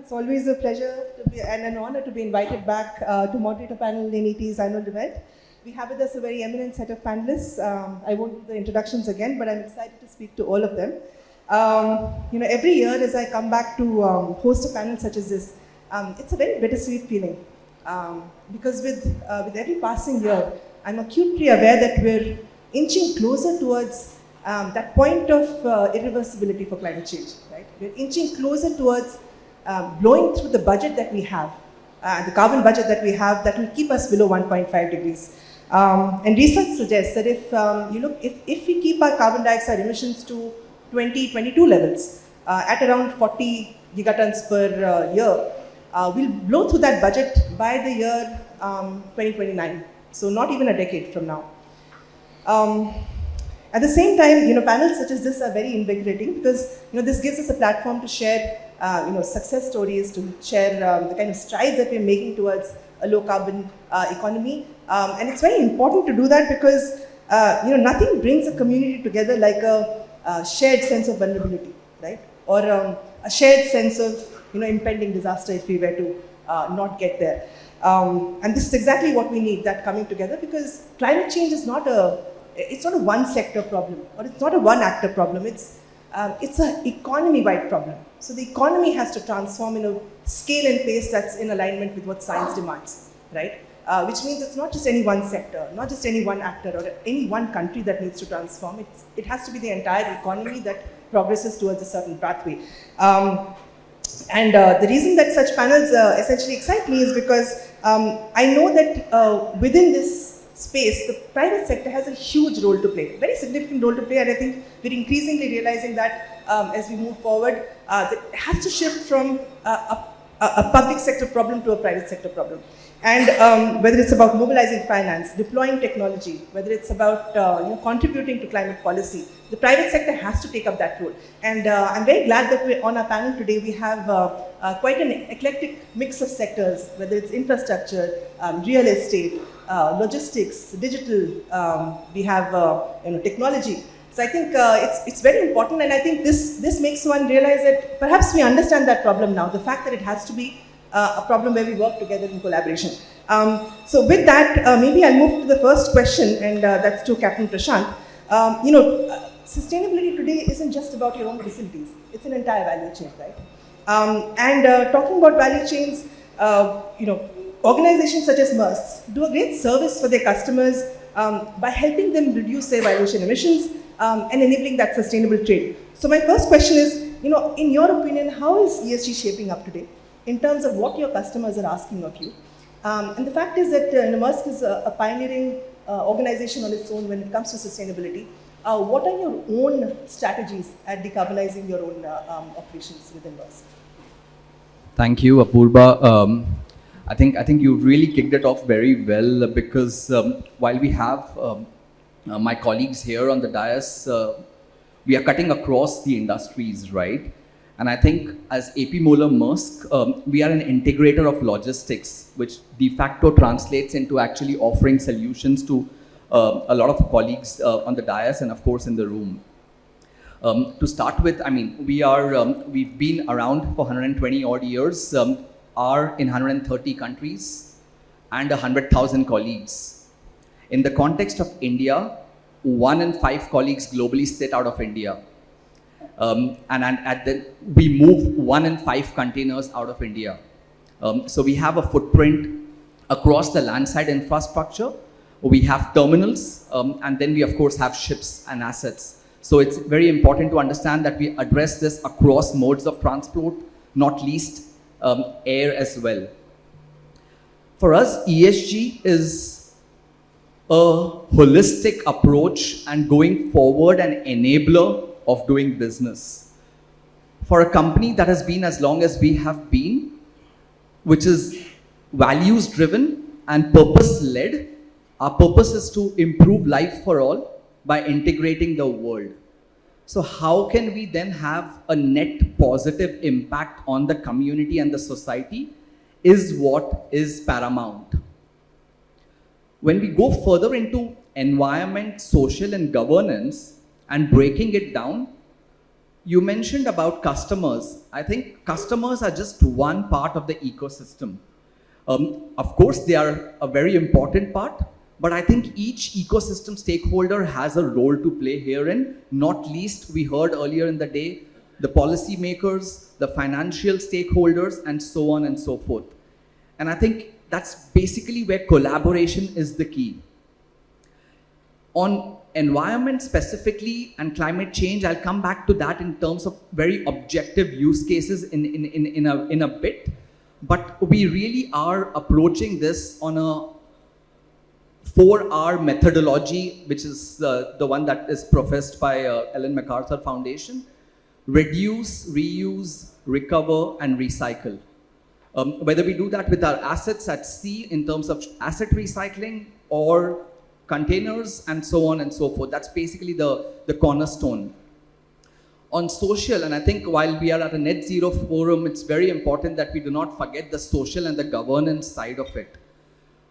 It's always a pleasure and an honor to be invited back to moderate a panel in ET's annual event. We have with us a very eminent set of panelists. I won't do the introductions again, but I'm excited to speak to all of them. Every year as I come back to host a panel such as this, it's a very bittersweet feeling. Because with every passing year, I'm acutely aware that we're inching closer towards that point of irreversibility for climate change. Right? We're inching closer towards blowing through the budget that we have, the carbon budget that we have, that will keep us below 1.5 degrees. And research suggests that if we keep our carbon dioxide emissions to 2022 levels at around 40 gigatons per year, we'll blow through that budget by the year 2029. So not even a decade from now. At the same time, panels such as this are very invigorating because this gives us a platform to share success stories, to share the kind of strides that we're making towards a low carbon economy. And it's very important to do that because nothing brings a community together like a shared sense of vulnerability, right? Or a shared sense of impending disaster if we were to not get there. And this is exactly what we need, that coming together, because climate change is not a one sector problem, or it's not a one actor problem. It's an economy-wide problem. So the economy has to transform in a scale and pace that's in alignment with what science demands, right? Which means it's not just any one sector, not just any one actor or any one country that needs to transform. It has to be the entire economy that progresses towards a certain pathway. And the reason that such panels essentially excite me is because I know that within this space, the private sector has a huge role to play, very significant role to play, and I think we're increasingly realizing that as we move forward, that it has to shift from a public sector problem to a private sector problem. And whether it's about mobilizing finance, deploying technology, whether it's about contributing to climate policy, the private sector has to take up that role. And I'm very glad that on our panel today we have quite an eclectic mix of sectors, whether it's infrastructure, real estate, logistics, digital, we have technology. So I think it's very important, and I think this makes one realize that perhaps we understand that problem now, the fact that it has to be a problem where we work together in collaboration. So with that, maybe I'll move to the first question, and that's to Captain Prashant. Sustainability today isn't just about your own facilities, it's an entire value chain, right? Talking about value chains, organizations such as Maersk do a great service for their customers by helping them reduce their value chain emissions and enabling that sustainable trade. So my first question is, in your opinion, how is ESG shaping up today in terms of what your customers are asking of you? And the fact is that Maersk is a pioneering organization on its own when it comes to sustainability. What are your own strategies at decarbonizing your own operations within Maersk? Thank you, Apurba. I think you really kicked it off very well because while we have my colleagues here on the dais, we are cutting across the industries, right? And I think as AP Moller Maersk, we are an integrator of logistics, which de facto translates into actually offering solutions to a lot of colleagues on the dais and of course in the room. To start with, I mean, we've been around for 120 odd years, are in 130 countries and 100,000 colleagues. In the context of India, 1 in 5 colleagues globally sit out of India. We move 1 in 5 containers out of India. So we have a footprint across the landside infrastructure. We have terminals, and then we of course have ships and assets. So it's very important to understand that we address this across modes of transport, not least air as well. For us, ESG is a holistic approach and going forward an enabler of doing business. For a company that has been as long as we have been, which is values driven and purpose led, our purpose is to improve life for all by integrating the world. So how can we then have a net positive impact on the community and the society is what is paramount. When we go further into environment, social and governance and breaking it down, You mentioned about customers. I think customers are just one part of the ecosystem. Of course, they are a very important part, but I think each ecosystem stakeholder has a role to play herein. Not least, we heard earlier in the day, the policymakers, the financial stakeholders, and so on and so forth. And I think that's basically where collaboration is the key. On environment specifically and climate change, I'll come back to that in terms of very objective use cases in a bit. But we really are approaching this on a 4R methodology, which is the one that is professed by Ellen MacArthur Foundation. Reduce, reuse, recover, and recycle. Whether we do that with our assets at sea in terms of asset recycling or containers and so on and so forth. That's basically the cornerstone. On social, and I think while we are at a net zero forum, it's very important that we do not forget the social and the governance side of it.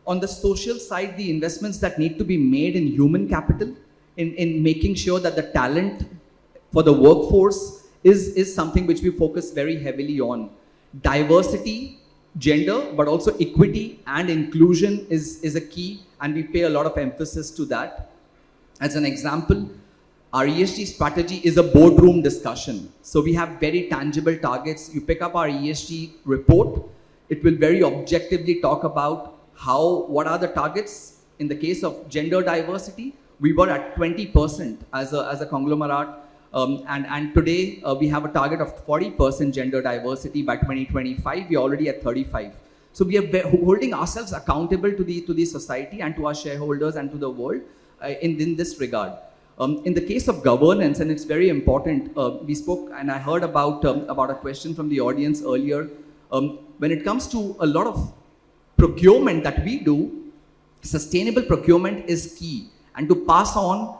On the social side, the investments that need to be made in human capital, in making sure that the talent for the workforce is something which we focus very heavily on. Diversity, gender, but also equity and inclusion is a key, and we pay a lot of emphasis to that. As an example, our ESG strategy is a boardroom discussion. So we have very tangible targets. You pick up our ESG report, it will very objectively talk about what are the targets. In the case of gender diversity, we were at 20% as a conglomerate. And today we have a target of 40% gender diversity by 2025. We're already at 35. So we are holding ourselves accountable to the society and to our shareholders and to the world in this regard. In the case of governance, and it's very important, we spoke and I heard about a question from the audience earlier. When it comes to a lot of procurement that we do, sustainable procurement is key, and to pass on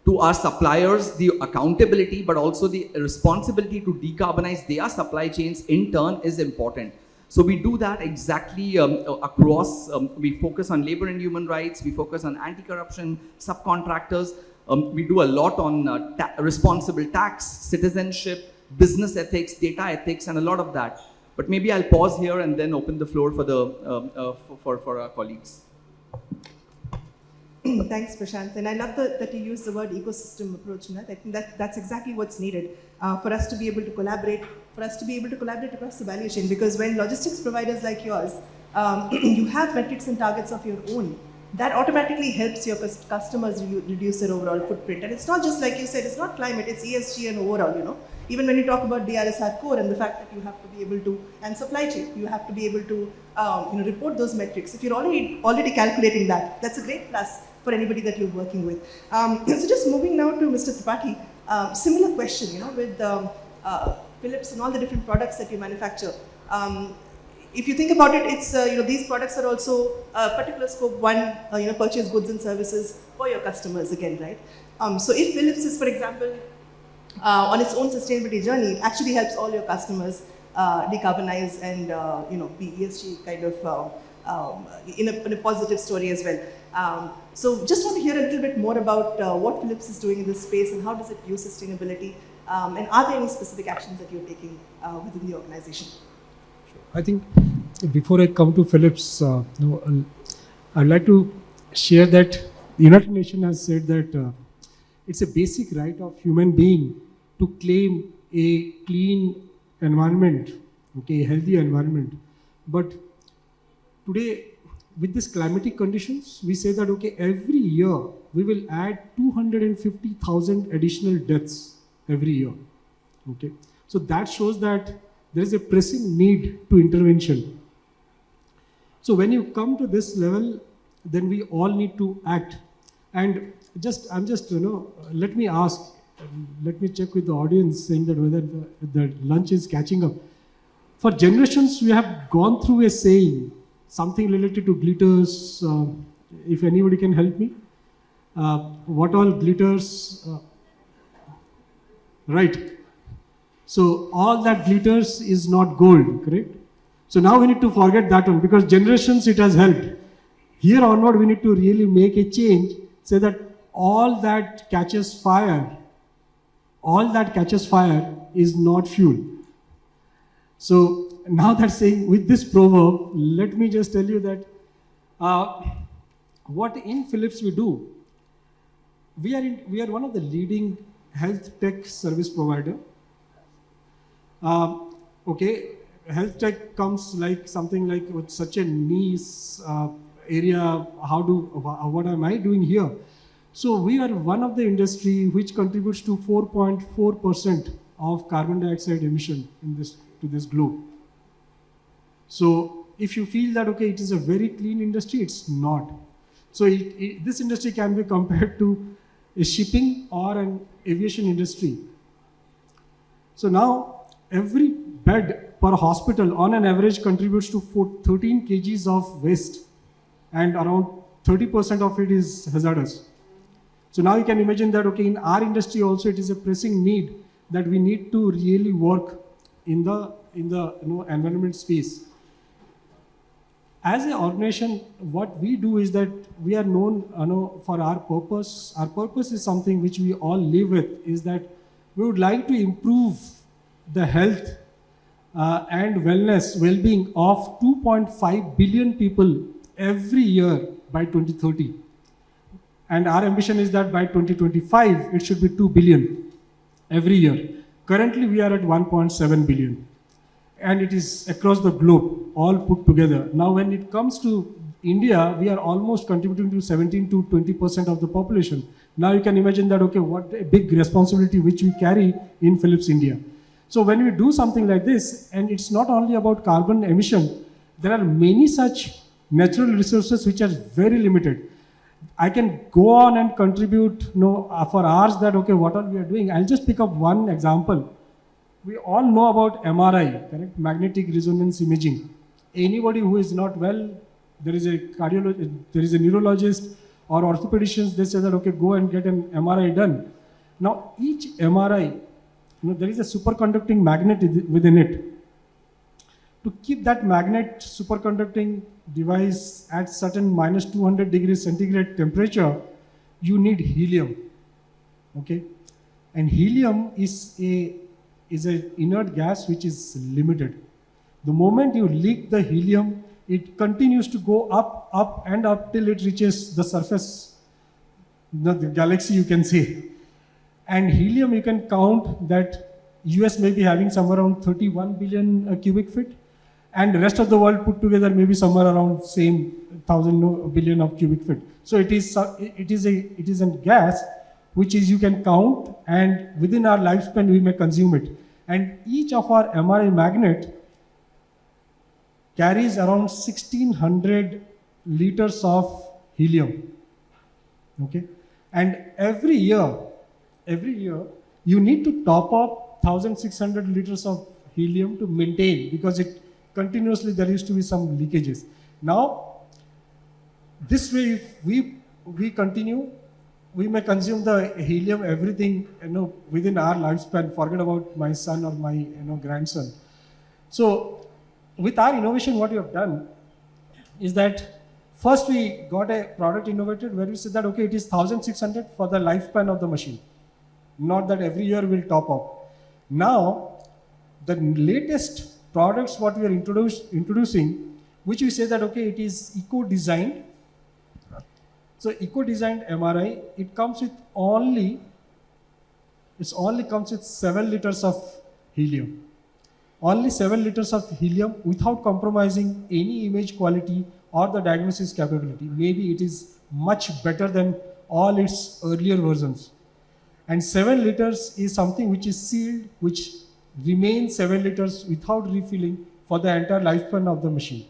to our suppliers the accountability, but also the responsibility to decarbonize their supply chains in turn is important. So we do that exactly across, we focus on labor and human rights, we focus on anti-corruption, subcontractors, we do a lot on responsible tax, citizenship, business ethics, data ethics, and a lot of that. But maybe I'll pause here and then open the floor for our colleagues. Thanks, Prashant. And I love that you use the word ecosystem approach. I think that's exactly what's needed for us to be able to collaborate, across the value chain. Because when logistics providers like yours, you have metrics and targets of your own, that automatically helps your customers reduce their overall footprint. And it's not just like you said, it's not climate, it's ESG and overall, Even when you talk about DRSR core and the fact that you have to be able to, and supply chain, you have to be able to report those metrics. If you're already calculating that, that's a great plus for anybody that you're working with. So just moving now to Mr. Tripathi, similar question, with Philips and all the different products that you manufacture. If you think about it, it's these products are also particular scope 1, purchase goods and services for your customers again, right? So if Philips is, for example, on its own sustainability journey, it actually helps all your customers decarbonize and be ESG kind of in a positive story as well. So just want to hear a little bit more about what Philips is doing in this space and how does it use sustainability, and are there any specific actions that you're taking within the organization? I think before I come to Philips, I'd like to share that the United Nations has said that it's a basic right of human being to claim a clean environment, a healthy environment. But today, with these climatic conditions, we say that every year we will add 250,000 additional deaths every year. So that shows that there is a pressing need to intervention. So when you come to this level, then we all need to act. And let me ask, let me check with the audience saying that whether the lunch is catching up. For generations, we have gone through a saying, something related to glitters. If anybody can help me. What all glitters? Right. So all that glitters is not gold, correct? So now we need to forget that one because generations it has helped. Here onward we need to really make a change, say that all that catches fire, all that catches fire is not fuel. So now that saying, with this proverb, let me just tell you that what in Philips we do, we are one of the leading health tech service provider. Okay, health tech comes like something like with such a niche area. What am I doing here? So we are one of the industry which contributes to 4.4% of carbon dioxide emission to this globe. So if you feel that okay, it is a very clean industry, it's not. So this industry can be compared to a shipping or an aviation industry. So now every bed per hospital on an average contributes to 13 kgs of waste, and around 30% of it is hazardous. So now you can imagine that okay, in our industry also it is a pressing need that we need to really work in the environment space. As an organization, what we do is that we are known for our purpose. Our purpose is something which we all live with, is that we would like to improve the health and wellness, well-being of 2.5 billion people every year by 2030. And our ambition is that by 2025, it should be 2 billion every year. Currently, we are at 1.7 billion. And it is across the globe, all put together. Now, when it comes to India, we are almost contributing to 17 to 20% of the population. Now you can imagine that, okay, what a big responsibility which we carry in Philips India. So when we do something like this, and it's not only about carbon emission, there are many such natural resources which are very limited. I can go on and contribute for hours that, okay, what all we are doing. I'll just pick up one example. We all know about MRI, correct? Magnetic resonance imaging. Anybody who is not well, there is a cardiologist, there is a neurologist or orthopedicians, they say that, okay, go and get an MRI done. Now, each MRI, there is a superconducting magnet within it. To keep that magnet superconducting device at certain minus 200 degrees centigrade temperature, you need helium, okay? And helium is an inert gas which is limited. The moment you leak the helium, it continues to go up, up and up till it reaches the surface, the galaxy you can say. And helium you can count that US may be having somewhere around 31 billion cubic feet, and the rest of the world put together maybe somewhere around same 1,000 billion of cubic feet. So it is a gas which is you can count, and within our lifespan we may consume it. And each of our MRI magnet carries around 1,600 liters of helium. Okay, and every year you need to top up 1,600 liters of helium to maintain, because it continuously there used to be some leakages. Now, this way if we continue, we may consume the helium, everything, within our lifespan, forget about my son or my grandson. So with our innovation, what we have done is that first we got a product innovated where we said that, okay, it is 1,600 for the lifespan of the machine, not that every year we'll top up. Now, the latest products what we are introducing, which we say that, okay, it is eco-designed. So eco-designed MRI, it comes with only comes with 7 liters of helium. Only 7 liters of helium without compromising any image quality or the diagnosis capability. Maybe it is much better than all its earlier versions. And 7 liters is something which is sealed, which remains 7 liters without refilling for the entire lifespan of the machine.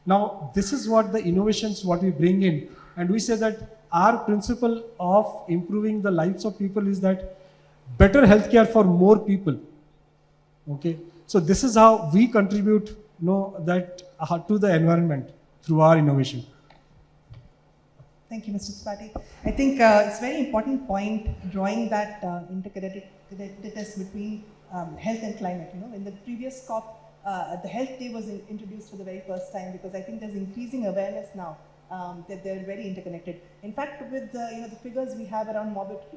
Now, this is what the innovations what we bring in. And we say that our principle of improving the lives of people is that better healthcare for more people. Okay, so this is how we contribute, to the environment through our innovation. Thank you, Mr. Tripathy. I think it's a very important point drawing that interconnectedness between health and climate. In the previous COP, the health day was introduced for the very first time, because I think there's increasing awareness now that they're very interconnected. In fact, with the figures we have around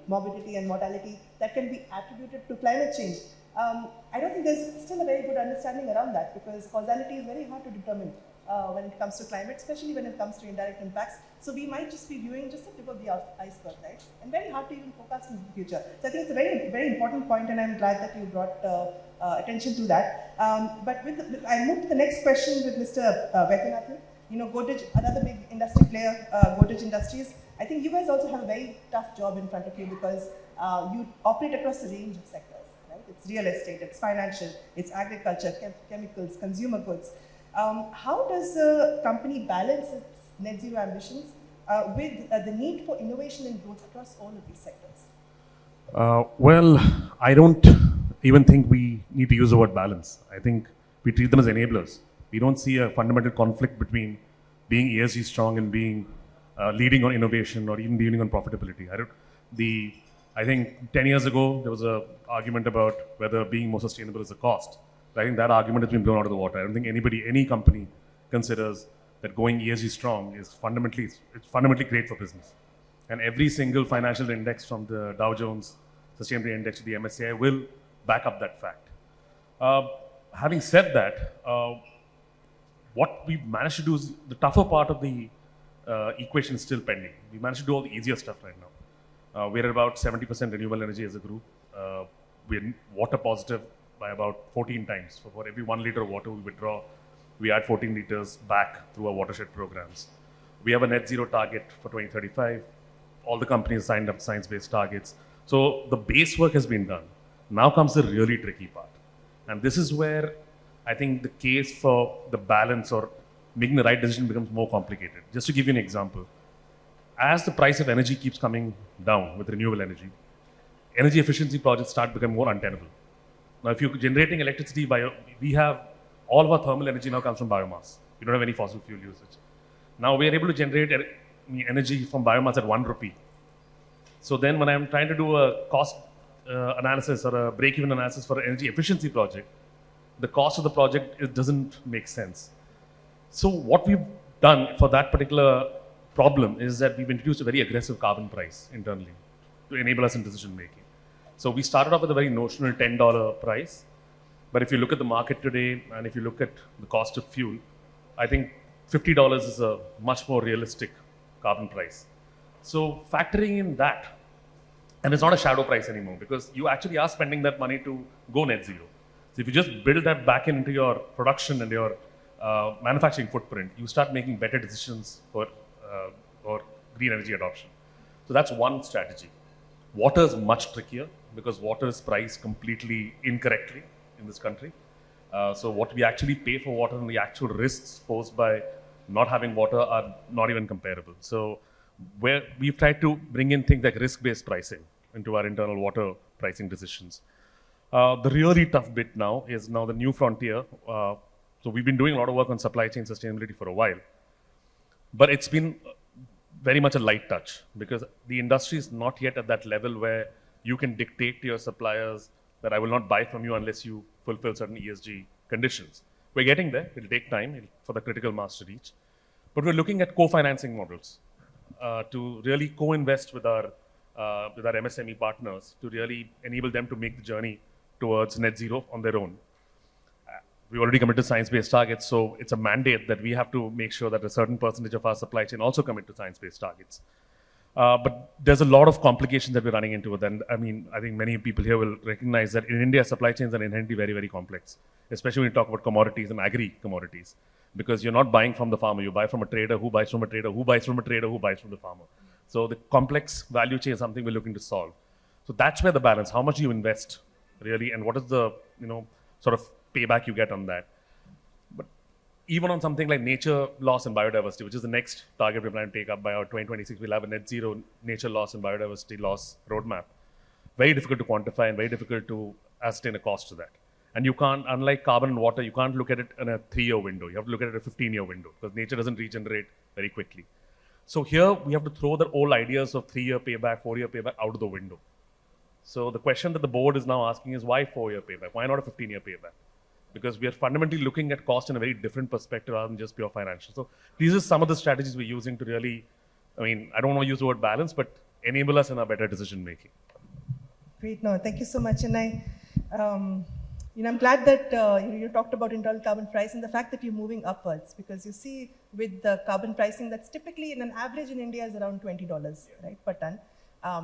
morbidity and mortality that can be attributed to climate change, I don't think there's still a very good understanding around that, because causality is very hard to determine when it comes to climate, especially when it comes to indirect impacts. So we might just be viewing just the tip of the iceberg, right? And very hard to even forecast in the future. So I think it's a very, very important point, and I'm glad that you brought attention to that. But I move to the next question with Mr. Vaidyanathan. Godrej, another big industry player, Godrej Industries. I think you guys also have a very tough job in front of you, because you operate across a range of sectors. It's real estate, it's financial, it's agriculture, chemicals, consumer goods. How does the company balance its net zero ambitions with the need for innovation and growth across all of these sectors? Well, I don't even think we need to use the word balance. I think we treat them as enablers. We don't see a fundamental conflict between being ESG strong and being leading on innovation or even leading on profitability. I think 10 years ago, there was an argument about whether being more sustainable is a cost. I think that argument has been blown out of the water. I don't think any company considers that going ESG strong is fundamentally great for business. And every single financial index, from the Dow Jones Sustainability Index to the MSCI, will back up that fact. Having said that, what we managed to do is the tougher part of the equation is still pending. We managed to do all the easier stuff right now. We're at about 70% renewable energy as a group. We're water positive by about 14 times. So for every 1 liter of water we withdraw, we add 14 liters back through our watershed programs. We have a net zero target for 2035. All the companies signed up science-based targets. So the base work has been done. Now comes the really tricky part. And this is where I think the case for the balance or making the right decision becomes more complicated. Just to give you an example, as the price of energy keeps coming down with renewable energy efficiency projects start becoming more untenable. Now, if you're generating electricity we have all of our thermal energy now comes from biomass. We don't have any fossil fuel usage. Now we are able to generate energy from biomass at 1 rupee. So then when I'm trying to do a cost analysis or a break-even analysis for an energy efficiency project, the cost of the project, it doesn't make sense. So what we've done for that particular problem is that we've introduced a very aggressive carbon price internally to enable us in decision making. So we started off with a very notional $10 price, but if you look at the market today and if you look at the cost of fuel, I think $50 is a much more realistic carbon price. So factoring in that, and it's not a shadow price anymore, because you actually are spending that money to go net zero. So if you just build that back into your production and your manufacturing footprint, you start making better decisions for green energy adoption. So that's one strategy. Water is much trickier because water is priced completely incorrectly in this country. So what we actually pay for water and the actual risks posed by not having water are not even comparable. So we've tried to bring in things like risk-based pricing into our internal water pricing decisions. The really tough bit now is the new frontier. So we've been doing a lot of work on supply chain sustainability for a while, but it's been very much a light touch because the industry is not yet at that level where you can dictate to your suppliers that I will not buy from you unless you fulfill certain ESG conditions. We're getting there. It'll take time for the critical mass to reach. But we're looking at co-financing models to really co-invest with our MSME partners to really enable them to make the journey towards net zero on their own. We already committed to science-based targets, so it's a mandate that we have to make sure that a certain percentage of our supply chain also commit to science-based targets. But there's a lot of complications that we're running into. And I think many people here will recognize that in India, supply chains are inherently very, very complex, especially when you talk about commodities and agri-commodities, because you're not buying from the farmer. You buy from a trader who buys from a trader who buys from a trader who buys from the farmer. So the complex value chain is something we're looking to solve. So that's where the balance, how much you invest really, and what is the sort of payback you get on that. But even on something like nature loss and biodiversity, which is the next target we're planning to take up by our 2026, we'll have a net zero nature loss and biodiversity loss roadmap. Very difficult to quantify and very difficult to ascertain a cost to that. And you can't, unlike carbon and water, you can't look at it in a 3-year window. You have to look at it in a 15-year window because nature doesn't regenerate very quickly. So here we have to throw the old ideas of 3-year payback, 4-year payback out of the window. So the question that the board is now asking is why 4-year payback? Why not a 15-year payback? because we are fundamentally looking at cost in a very different perspective rather than just pure financial. So these are some of the strategies we're using to really, I don't want to use the word balance, but enable us in our better decision making. Great, no, thank you so much. And I'm glad that you talked about internal carbon price and the fact that you're moving upwards, because you see with the carbon pricing that's typically in an average in India is around $20, right, per ton.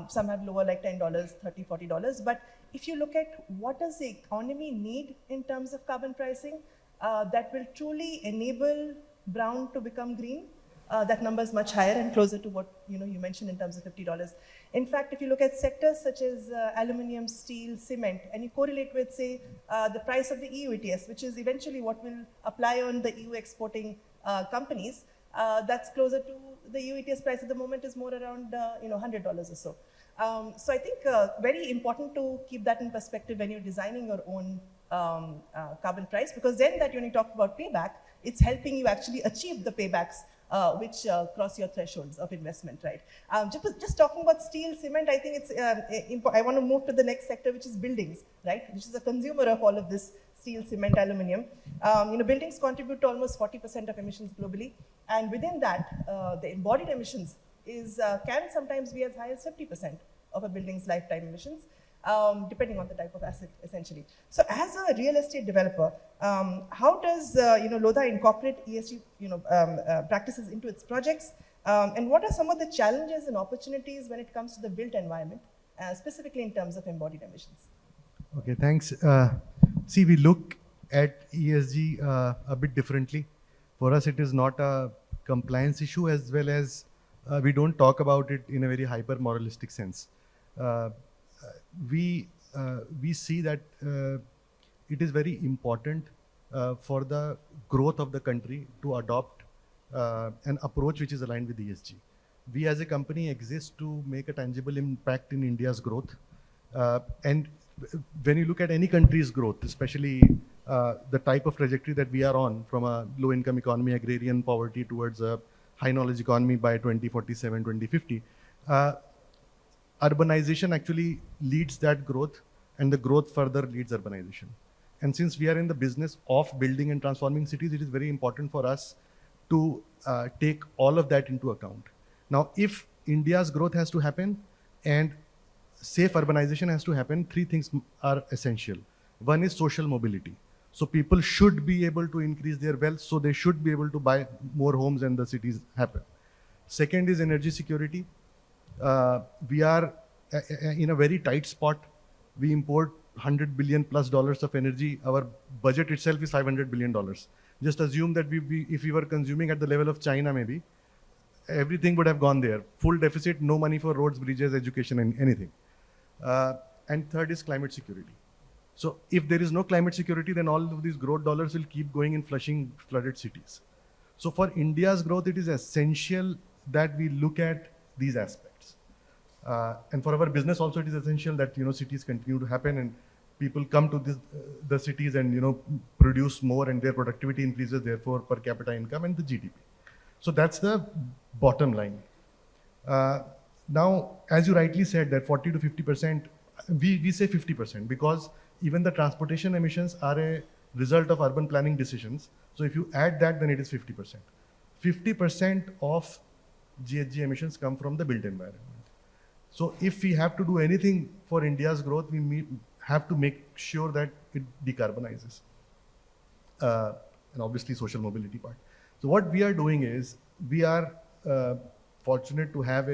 Some have lower like $10, $30, $40. But if you look at what does the economy need in terms of carbon pricing, that will truly enable brown to become green, that number is much higher and closer to what you mentioned in terms of $50. In fact, if you look at sectors such as aluminium, steel, cement, and you correlate with, say, the price of the EU ETS, which is eventually what will apply on the EU exporting companies, that's closer to the EU ETS price at the moment is more around $100 or so. So I think very important to keep that in perspective when you're designing your own carbon price, because then that when you talk about payback, it's helping you actually achieve the paybacks which cross your thresholds of investment, right? Just talking about steel, cement, I think it's, I want to move to the next sector, which is buildings, right? Which is a consumer of all of this steel, cement, aluminium. Buildings contribute to almost 40% of emissions globally. And within that, the embodied emissions can sometimes be as high as 50% of a building's lifetime emissions, depending on the type of asset, essentially. So as a real estate developer, how does Lodha incorporate ESG practices into its projects? And what are some of the challenges and opportunities when it comes to the built environment, specifically in terms of embodied emissions? Okay, thanks. See, we look at ESG a bit differently. For us, it is not a compliance issue, as well as we don't talk about it in a very hyper-moralistic sense. We see that it is very important for the growth of the country to adopt an approach which is aligned with ESG. We as a company exist to make a tangible impact in India's growth. And when you look at any country's growth, especially the type of trajectory that we are on, from a low-income economy, agrarian poverty, towards a high-knowledge economy by 2047, 2050, urbanization actually leads that growth, and the growth further leads urbanization. And since we are in the business of building and transforming cities, it is very important for us to take all of that into account. Now, if India's growth has to happen and safe urbanization has to happen, three things are essential. One is social mobility. So people should be able to increase their wealth, so they should be able to buy more homes and the cities happen. Second is energy security. We are in a very tight spot. We import $100 billion plus of energy. Our budget itself is $500 billion. Just assume that if we were consuming at the level of China, maybe everything would have gone there. Full deficit, no money for roads, bridges, education, and anything. And third is climate security. So if there is no climate security, then all of these growth dollars will keep going in flushing flooded cities. So for India's growth, it is essential that we look at these aspects. And for our business also, it is essential that cities continue to happen and people come to the cities and produce more, and their productivity increases, therefore per capita income and the GDP. So that's the bottom line. Now, as you rightly said, that 40 to 50%, we say 50% because even the transportation emissions are a result of urban planning decisions. So if you add that, then it is 50%. 50% of GHG emissions come from the built environment. So if we have to do anything for India's growth, we have to make sure that it decarbonizes. And obviously social mobility part. So what we are doing is, we are fortunate to have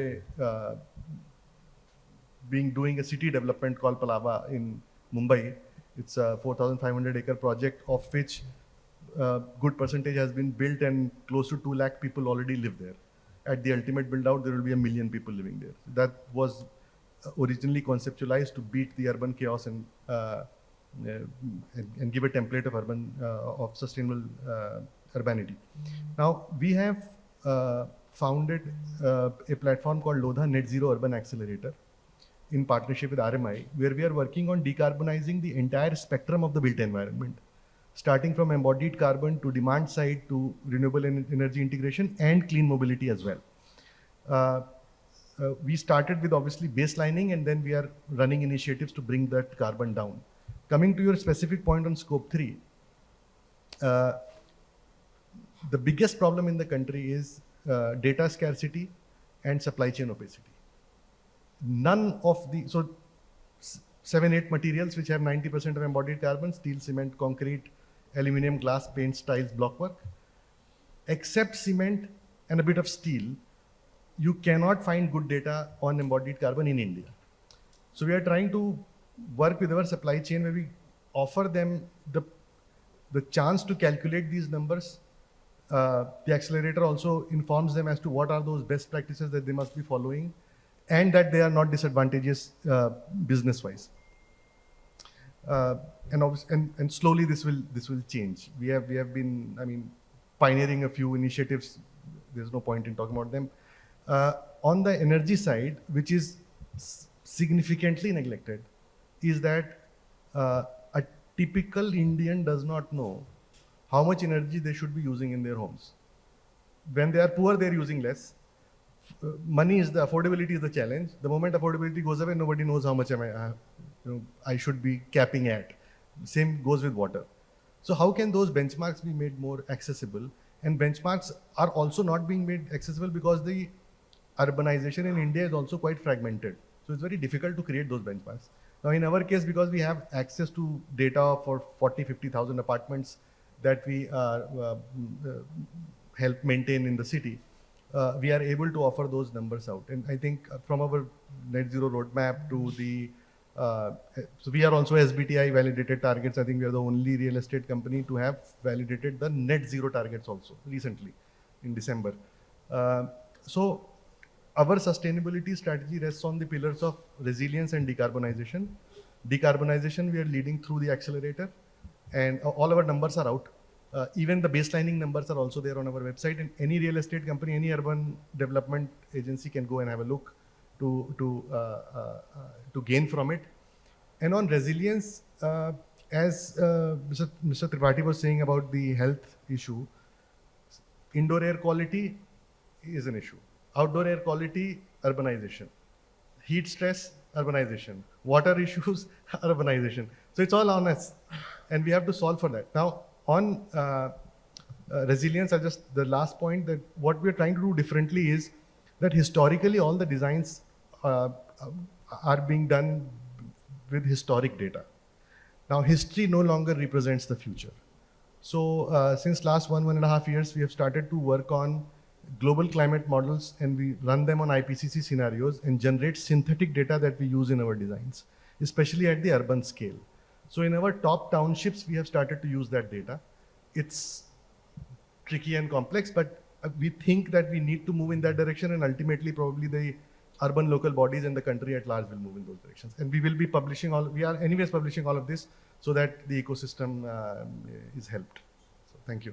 doing a city development called Palava in Mumbai. It's a 4,500 acre project, of which good percentage has been built, and close to 2 lakh people already live there. At the ultimate build out, there will be 1 million people living there. That was originally conceptualized to beat the urban chaos and give a template of urban of sustainable urbanity. Now we have founded a platform called Lodha Net Zero Urban Accelerator in partnership with RMI, where we are working on decarbonizing the entire spectrum of the built environment, starting from embodied carbon to demand side to renewable energy integration and clean mobility as well. We started with obviously baselining, and then we are running initiatives to bring that carbon down. Coming to your specific point on scope 3, the biggest problem in the country is data scarcity and supply chain opacity. None of the, so 7-8 materials which have 90% of embodied carbon: steel, cement, concrete, aluminum, glass, paints, tiles, blockwork. Except cement and a bit of steel, you cannot find good data on embodied carbon in India. So we are trying to work with our supply chain where we offer them the chance to calculate these numbers. The accelerator also informs them as to what are those best practices that they must be following, and that they are not disadvantageous business-wise. And slowly this will change. We have been, I mean, pioneering a few initiatives. There's no point in talking about them. On the energy side, which is significantly neglected, is that a typical Indian does not know how much energy they should be using in their homes. When they are poor, they're using less. Money is affordability is the challenge. The moment affordability goes away, nobody knows how much I should be capping at. Same goes with water. So how can those benchmarks be made more accessible? And benchmarks are also not being made accessible because the urbanization in India is also quite fragmented. So it's very difficult to create those benchmarks. Now in our case, because we have access to data for 40,000-50,000 apartments that we help maintain in the city, we are able to offer those numbers out. And I think from our net zero roadmap to the, so we are also SBTi validated targets. I think we are the only real estate company to have validated the net zero targets also recently in December. So our sustainability strategy rests on the pillars of resilience and decarbonization. Decarbonization we are leading through the accelerator, and all our numbers are out. Even the baselining numbers are also there on our website, and any real estate company, any urban development agency can go and have a look to gain from it. And on resilience, as Mr. Tripathy was saying about the health issue, indoor air quality is an issue. Outdoor air quality, urbanization. Heat stress, urbanization. Water issues, urbanization. So it's all on us, and we have to solve for that. Now, on resilience, the last point, that what we're trying to do differently is that historically all the designs are being done with historic data. Now, history no longer represents the future. So since last 1.5 years, we have started to work on global climate models, and we run them on IPCC scenarios and generate synthetic data that we use in our designs, especially at the urban scale. So in our top townships, we have started to use that data. It's tricky and complex, but we think that we need to move in that direction, and ultimately probably the urban local bodies and the country at large will move in those directions. And we will be publishing we are anyways publishing all of this so that the ecosystem is helped. So thank you.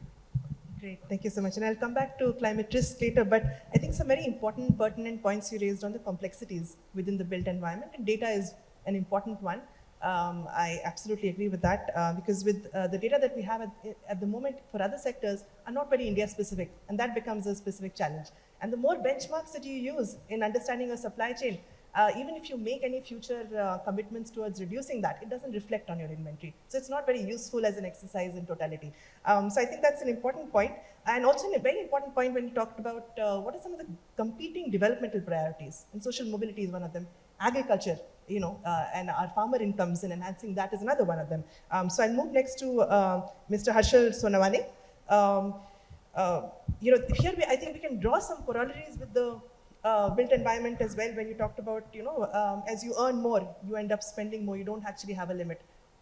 Great, thank you so much. And I'll come back to climate risk later, but I think some very important, pertinent points you raised on the complexities within the built environment, and data is an important one. I absolutely agree with that, because with the data that we have at the moment for other sectors are not very India specific, and that becomes a specific challenge. And the more benchmarks that you use in understanding your supply chain, even if you make any future commitments towards reducing that, it doesn't reflect on your inventory. So it's not very useful as an exercise in totality. So I think that's an important point. And also a very important point when you talked about what are some of the competing developmental priorities, and social mobility is one of them. Agriculture, and our farmer incomes and enhancing that is another one of them. So I'll move next to Mr. Harshal Sonawane. Here I think we can draw some corollaries with the built environment as well. When you talked about, as you earn more, you end up spending more. You don't actually have a limit.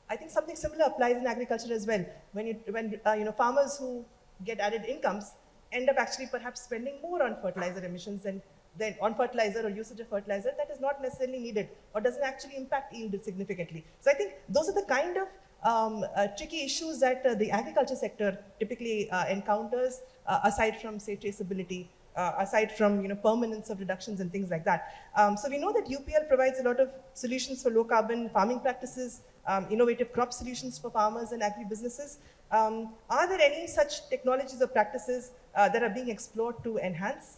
I think something similar applies in agriculture as well. When farmers who get added incomes end up actually perhaps spending more on fertilizer emissions than on fertilizer or usage of fertilizer that is not necessarily needed or doesn't actually impact yield significantly. So I think those are the kind of tricky issues that the agriculture sector typically encounters, aside from, say, traceability, aside from permanence of reductions and things like that. So we know that UPL provides a lot of solutions for low carbon farming practices, innovative crop solutions for farmers and agri-businesses. Are there any such technologies or practices that are being explored to enhance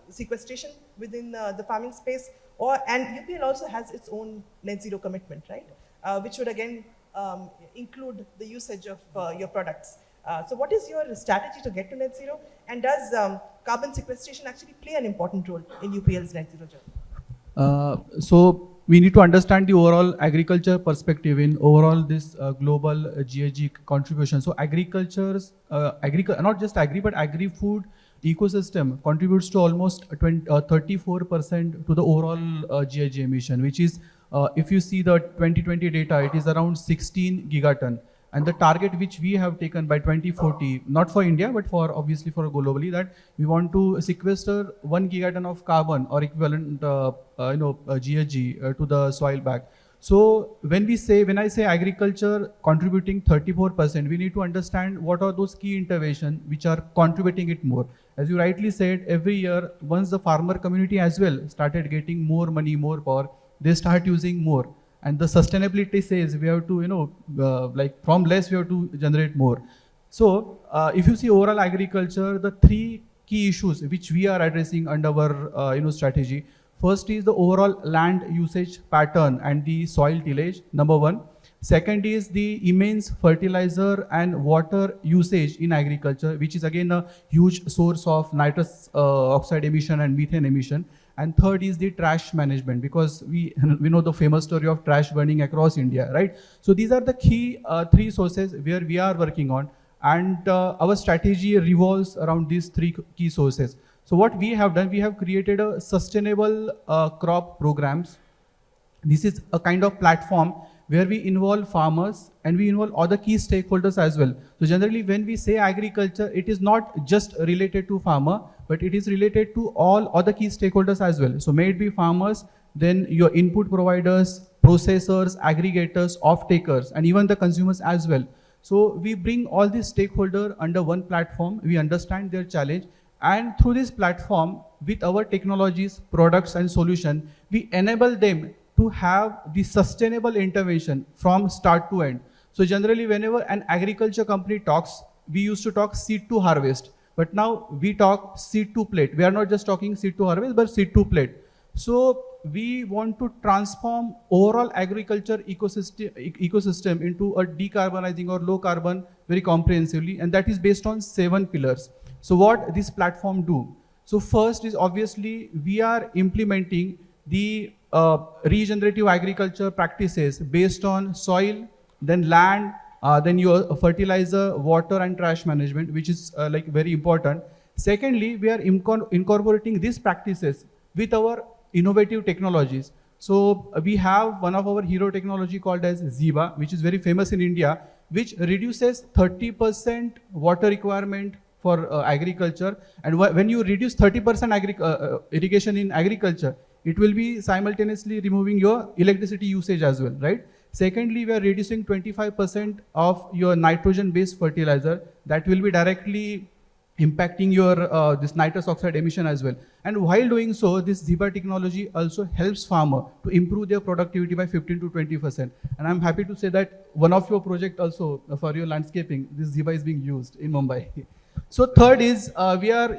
sequestration within the farming space? And UPL also has its own net zero commitment, right? Which would again include the usage of your products. So what is your strategy to get to net zero? And does carbon sequestration actually play an important role in UPL's net zero journey? So we need to understand the overall agriculture perspective in overall this global GHG contribution. So agriculture's, not just agri, but agri-food ecosystem contributes to almost 34% to the overall GHG emission, which is, if you see the 2020 data, it is around 16 gigaton. And the target which we have taken by 2040, not for India, but for obviously for globally, that we want to sequester 1 gigaton of carbon or equivalent, GHG to the soil back. So when I say agriculture contributing 34%, we need to understand what are those key interventions which are contributing it more. As you rightly said, every year, once the farmer community as well started getting more money, more power, they start using more. And the sustainability says we have to, from less we have to generate more. So if you see overall agriculture, the three key issues which we are addressing under our strategy. First is the overall land usage pattern and the soil tillage, number one. Second is the immense fertilizer and water usage in agriculture, which is again a huge source of nitrous oxide emission and methane emission. And third is the trash management, because we know the famous story of trash burning across India, right? So these are the key three sources where we are working on, and our strategy revolves around these three key sources. So what we have done, we have created a sustainable crop programs. This is a kind of platform where we involve farmers and we involve other key stakeholders as well. So generally when we say agriculture, it is not just related to farmer, but it is related to all other key stakeholders as well. So may it be farmers, then your input providers, processors, aggregators, off-takers, and even the consumers as well. So we bring all these stakeholders under one platform, we understand their challenge, and through this platform, with our technologies, products and solution, we enable them to have the sustainable intervention from start to end. So generally whenever an agriculture company talks, we used to talk seed to harvest, but now we talk seed to plate. We are not just talking seed to harvest, but seed to plate. So we want to transform overall agriculture ecosystem into a decarbonizing or low carbon very comprehensively, and that is based on 7 pillars. So what this platform do? So first is obviously we are implementing the regenerative agriculture practices based on soil, then land, then your fertilizer, water and trash management, which is very important. Secondly, we are incorporating these practices with our innovative technologies. So we have one of our hero technology called as Ziba, which is very famous in India, which reduces 30% water requirement for agriculture. And when you reduce 30% irrigation in agriculture, it will be simultaneously removing your electricity usage as well, right? Secondly, we are reducing 25% of your nitrogen-based fertilizer that will be directly impacting your this nitrous oxide emission as well. And while doing so, this Ziba technology also helps farmer to improve their productivity by 15 to 20%. And I'm happy to say that one of your project also for your landscaping, this Ziba is being used in Mumbai. So third is we are,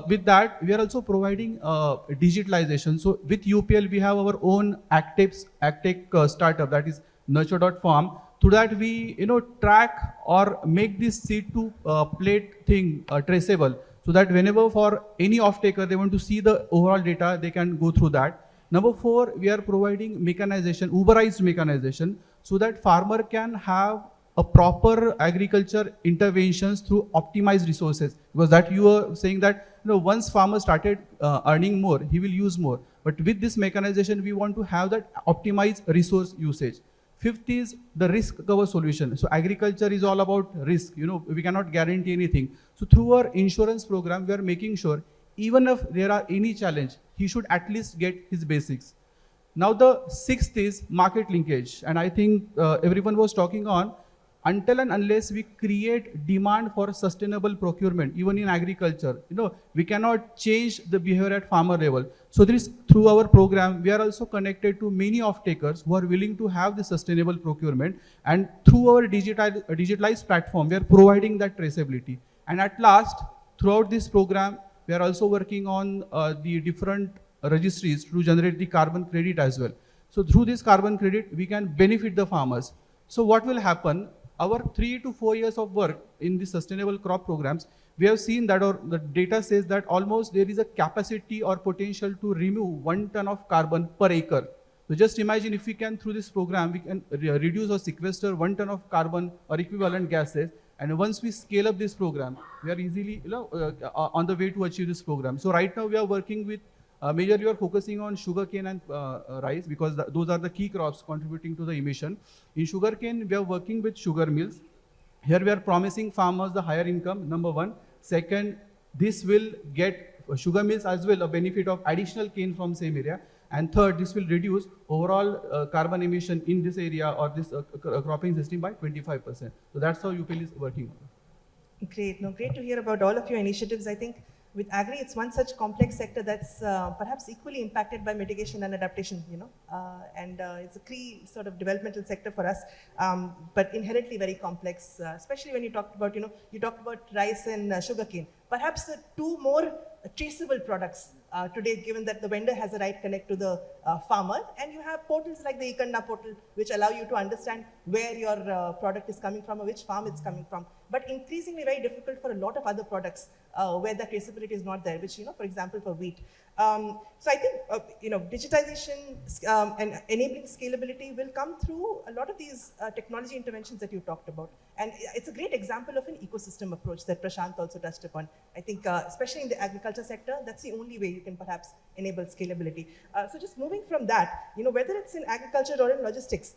with that, we are also providing digitalization. So with UPL, we have our own AgTech startup, that is nurture.farm. Through that, we track or make this seed to plate thing traceable, so that whenever for any off-taker, they want to see the overall data, they can go through that. Number 4, we are providing mechanization, Uberized mechanization, so that farmer can have a proper agriculture interventions through optimized resources, because that you are saying that once farmer started earning more, he will use more. But with this mechanization, we want to have that optimized resource usage. 5th is the risk cover solution. So agriculture is all about risk. We cannot guarantee anything. So through our insurance program, we are making sure even if there are any challenge, he should at least get his basics. Now the 6th is market linkage, and I think everyone was talking on. Until and unless we create demand for sustainable procurement, even in agriculture, we cannot change the behavior at farmer level. So through our program, we are also connected to many off-takers who are willing to have the sustainable procurement. And through our digitalized platform, we are providing that traceability. And at last, throughout this program, we are also working on the different registries to generate the carbon credit as well. So through this carbon credit, we can benefit the farmers. So what will happen? Our 3 to 4 years of work in the sustainable crop programs, we have seen that, or the data says that almost there is a capacity or potential to remove 1 ton of carbon per acre. So just imagine if we can, through this program, we can reduce or sequester 1 ton of carbon or equivalent gases. And once we scale up this program, we are easily on the way to achieve this program. So right now we are working with, majorly we are focusing on sugarcane and rice, because those are the key crops contributing to the emission. In sugarcane, we are working with sugar mills. Here we are promising farmers the higher income, number one. Second, this will get sugar mills as well a benefit of additional cane from same area. And third, this will reduce overall carbon emission in this area or this cropping system by 25%. So that's how UPL is working on. Great. No, great to hear about all of your initiatives. I think with agri, it's one such complex sector that's perhaps equally impacted by mitigation and adaptation, and it's a key sort of developmental sector for us, but inherently very complex, especially when you talked about, you talked about rice and sugarcane. Perhaps the two more traceable products today, given that the vendor has a right connect to the farmer, and you have portals like the Ekanna portal, which allow you to understand where your product is coming from or which farm it's coming from. But increasingly very difficult for a lot of other products where the traceability is not there, which, for example, for wheat. So I think, digitization and enabling scalability will come through a lot of these technology interventions that you talked about. And it's a great example of an ecosystem approach that Prashant also touched upon. I think, especially in the agriculture sector, that's the only way you can perhaps enable scalability. So just moving from that, whether it's in agriculture or in logistics,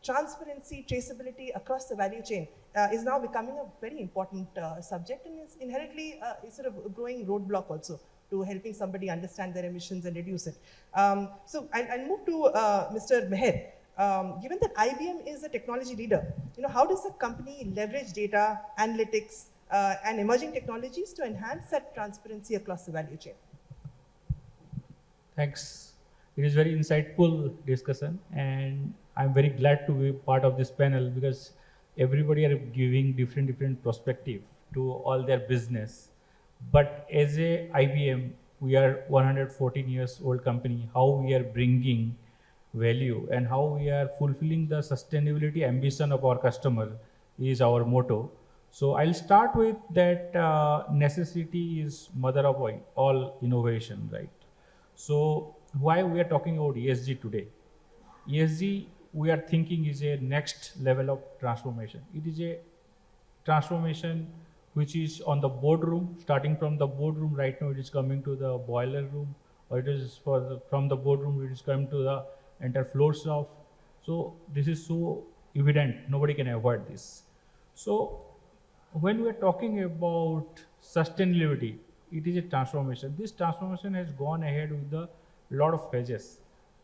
transparency, traceability across the value chain is now becoming a very important subject, and is inherently sort of a growing roadblock also to helping somebody understand their emissions and reduce it. So I'll move to Mr. Meher. Given that IBM is a technology leader, how does the company leverage data, analytics, and emerging technologies to enhance that transparency across the value chain? Thanks. It is very insightful discussion, and I'm very glad to be part of this panel, because everybody are giving different perspective to all their business. But as a IBM, we are 114 years old company. How we are bringing value and how we are fulfilling the sustainability ambition of our customer is our motto. So I'll start with that necessity is mother of all innovation, right? So why we are talking about ESG today? ESG, we are thinking, is a next level of transformation. It is a transformation which is on the boardroom, starting from the boardroom. Right now it is coming to the boiler room, or it is from the boardroom it is coming to the entire floor staff. So this is so evident, nobody can avoid this. So when we are talking about sustainability, it is a transformation. This transformation has gone ahead with a lot of phases.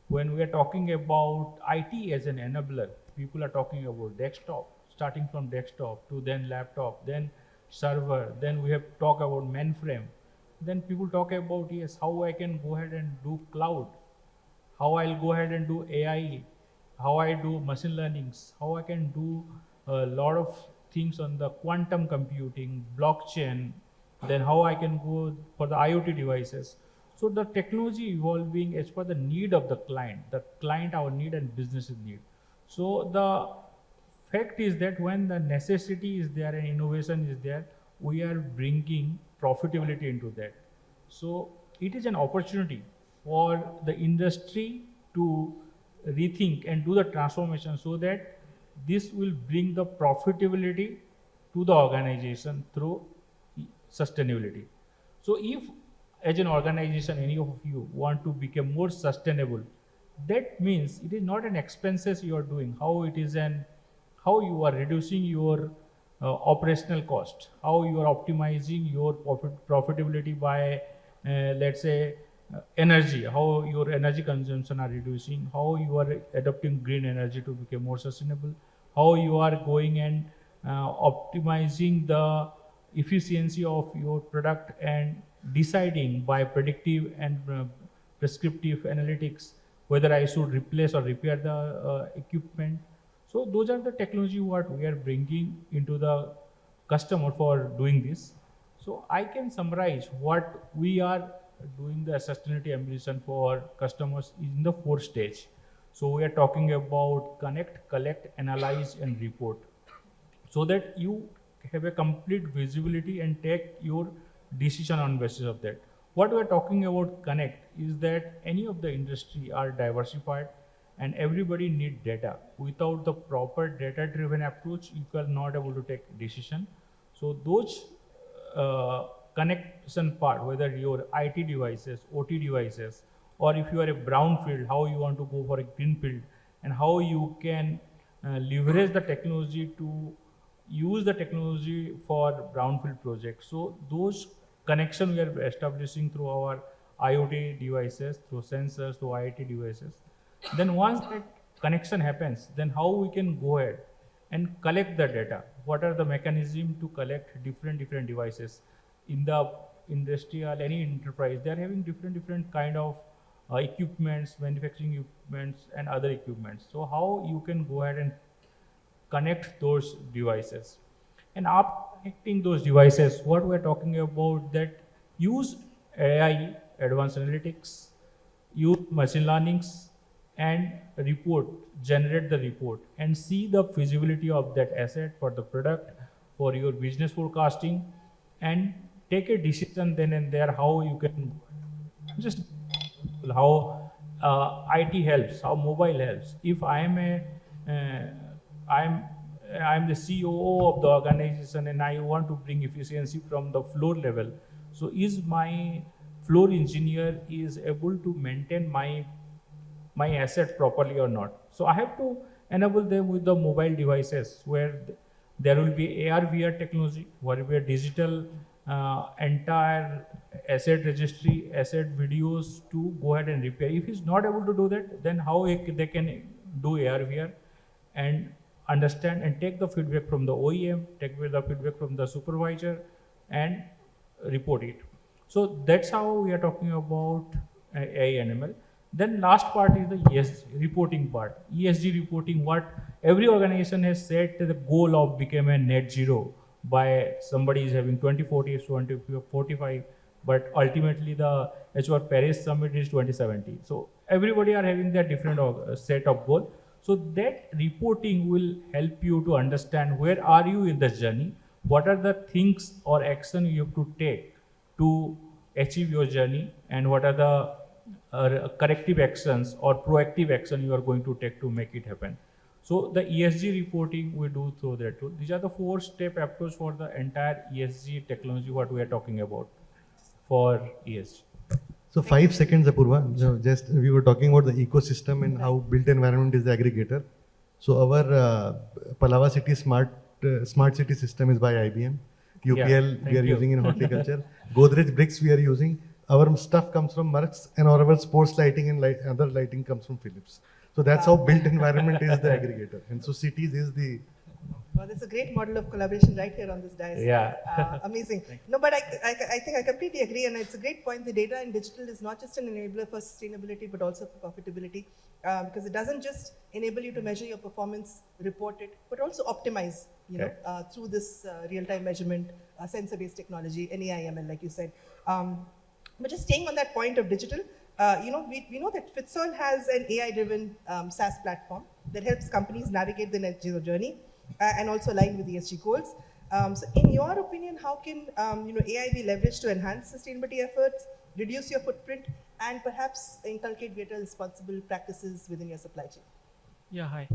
When we are talking about IT as an enabler, people are talking about desktop, starting from desktop to then laptop, then server, then we have talked about mainframe. Then people talk about, yes, how I can go ahead and do cloud, how I'll go ahead and do AI, how I do machine learnings, how I can do a lot of things on the quantum computing, blockchain, then how I can go for the IoT devices. So the technology evolving as per the need of the client, our need and business's need. So the fact is that when the necessity is there and innovation is there, we are bringing profitability into that. So it is an opportunity for the industry to rethink and do the transformation, so that this will bring the profitability to the organization through sustainability. So if as an organization, any of you want to become more sustainable, that means it is not an expenses you are doing, how you are reducing your operational cost, how you are optimizing your profitability by, let's say, energy, how your energy consumption are reducing, how you are adopting green energy to become more sustainable, how you are going and optimizing the efficiency of your product and deciding by predictive and prescriptive analytics whether I should replace or repair the equipment. So those are the technology what we are bringing into the customer for doing this. So I can summarize what we are doing the sustainability ambition for customers in the 4th stage. So we are talking about connect, collect, analyze, and report, so that you have a complete visibility and take your decision on basis of that. What we are talking about connect is that any of the industry are diversified and everybody need data. Without the proper data-driven approach, you are not able to take decision. So those connection part, whether your IT devices, OT devices, or if you are a brownfield, how you want to go for a greenfield, and how you can leverage the technology to use the technology for brownfield projects. So those connection we are establishing through our IoT devices, through sensors, through IoT devices. Then once that connection happens, then how we can go ahead and collect the data. What are the mechanisms to collect different devices? In the industrial, any enterprise, they are having different kind of equipments, manufacturing equipments, and other equipments. So how you can go ahead and connect those devices. And after connecting those devices, what we're talking about, that use AI, advanced analytics, use machine learnings, and generate the report, and see the feasibility of that asset for the product, for your business forecasting, and take a decision then and there how you can just how IT helps, how mobile helps. If I am I'm the COO of the organization and I want to bring efficiency from the floor level, so is my floor engineer is able to maintain my asset properly or not? So I have to enable them with the mobile devices, where there will be AR VR technology, where will be a digital entire asset registry, asset videos to go ahead and repair. If he's not able to do that, then how they can do AR VR and understand and take the feedback from the OEM, take the feedback from the supervisor, and report it. So that's how we are talking about AI and ML. Then last part is the ESG reporting part. ESG reporting, what every organization has set the goal of becoming a net zero by somebody is having 2040, 2045, but ultimately the HR Paris Summit is 2070. So everybody are having their different set of goal. So that reporting will help you to understand where are you in the journey, what are the things or action you have to take to achieve your journey, and what are the corrective actions or proactive action you are going to take to make it happen. So the ESG reporting we do through that tool. These are the 4-step approach for the entire ESG technology what we are talking about for ESG. So 5 seconds, Apurba. So just we were talking about the ecosystem and how built environment is the aggregator. So our Palava City smart city system is by IBM. UPL we are using in horticulture. Godrej bricks we are using. Our stuff comes from Merck's, and our sports lighting and other lighting comes from Philips. So that's how built environment is the aggregator. And so cities is the... Well, there's a great model of collaboration right here on this dais. Yeah. Amazing. No, but I think I completely agree, and it's a great point. The data and digital is not just an enabler for sustainability, but also for profitability, because it doesn't just enable you to measure your performance, report it, but also optimize, know, through this real-time measurement, sensor-based technology, NAI, ML, like you said. But just staying on that point of digital, we know that FITSOL has an AI-driven SaaS platform that helps companies navigate the net zero journey and also align with ESG goals. So in your opinion, how can AI be leveraged to enhance sustainability efforts, reduce your footprint, and perhaps inculcate greater responsible practices within your supply chain? Yeah, hi.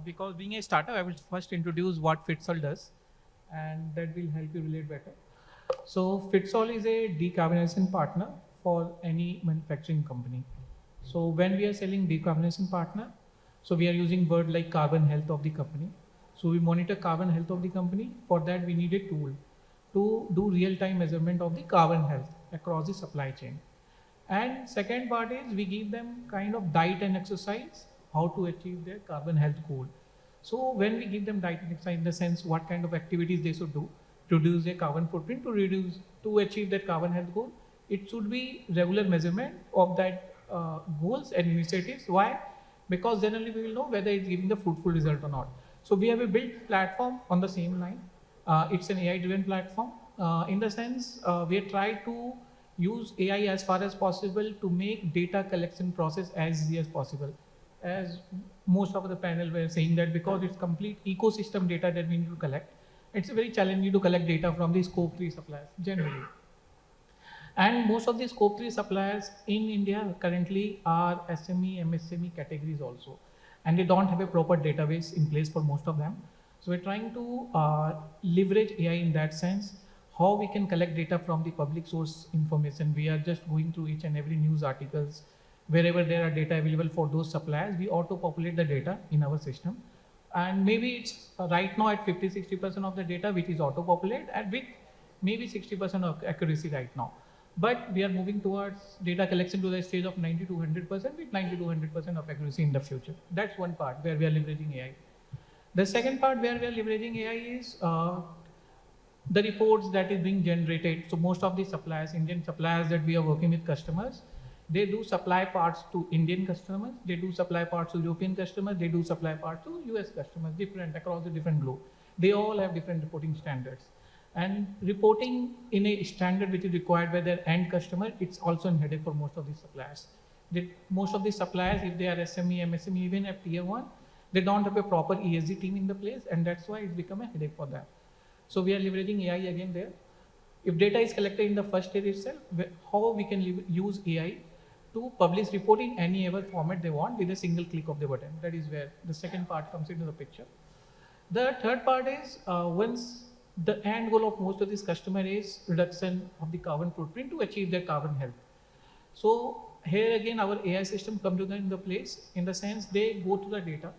Because being a startup, I will first introduce what FITSOL does, and that will help you relate better. So FITSOL is a decarbonization partner for any manufacturing company. So when we are selling decarbonization partner, so we are using word like carbon health of the company. So we monitor carbon health of the company. For that, we need a tool to do real-time measurement of the carbon health across the supply chain. And second part is we give them kind of diet and exercise, how to achieve their carbon health goal. So when we give them diet and exercise, in the sense what kind of activities they should do to reduce their carbon footprint, to achieve that carbon health goal, it should be regular measurement of that goals and initiatives. Why? Because then only we will know whether it's giving the fruitful result or not. So we have a built platform on the same line. It's an AI-driven platform. In the sense, we have tried to use AI as far as possible to make data collection process as easy as possible. As most of the panel were saying that because it's complete ecosystem data that we need to collect, it's very challenging to collect data from the scope 3 suppliers generally. And most of the scope 3 suppliers in India currently are SME, MSME categories also. And they don't have a proper database in place for most of them. So we're trying to leverage AI in that sense, how we can collect data from the public source information. We are just going through each and every news articles. Wherever there are data available for those suppliers, we auto-populate the data in our system. And maybe it's right now at 50-60% of the data which is auto-populated, and with maybe 60% of accuracy right now. But we are moving towards data collection to the stage of 90 to 100% with 90 to 100% of accuracy in the future. That's one part where we are leveraging AI. The second part where we are leveraging AI is the reports that is being generated. So most of the suppliers, Indian suppliers that we are working with customers, they do supply parts to Indian customers, they do supply parts to European customers, they do supply parts to US customers, different across the different globe. They all have different reporting standards. And reporting in a standard which is required by their end customer, it's also a headache for most of these suppliers. Most of these suppliers, if they are SME, MSME, even at tier 1, they don't have a proper ESG team in the place, and that's why it's become a headache for them. So we are leveraging AI again there. If data is collected in the first stage itself, how we can use AI to publish report in any ever format they want with a single click of the button. That is where the second part comes into the picture. The third part is once the end goal of most of this customer is reduction of the carbon footprint to achieve their carbon health. So here again our AI system comes into place in the sense they go to the data,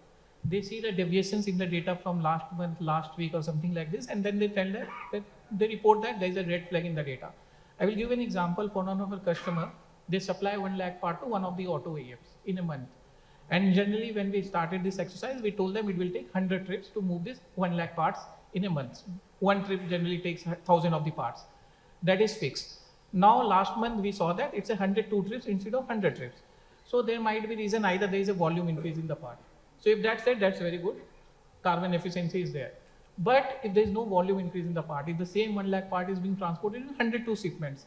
they see the deviations in the data from last month, last week or something like this, and then they tell that they report that there is a red flag in the data. I will give an example for one of our customer. They supply 1 lakh part to one of the auto OEMs in a month. And generally when we started this exercise, we told them it will take 100 trips to move this 1 lakh parts in a month. One trip generally takes 1,000 of the parts. That is fixed. Now last month we saw that it's 102 trips instead of 100 trips. So there might be reason either there is a volume increase in the part. So if that's it, that's very good. Carbon efficiency is there. But if there is no volume increase in the part, if the same 1 lakh part is being transported in 102 shipments,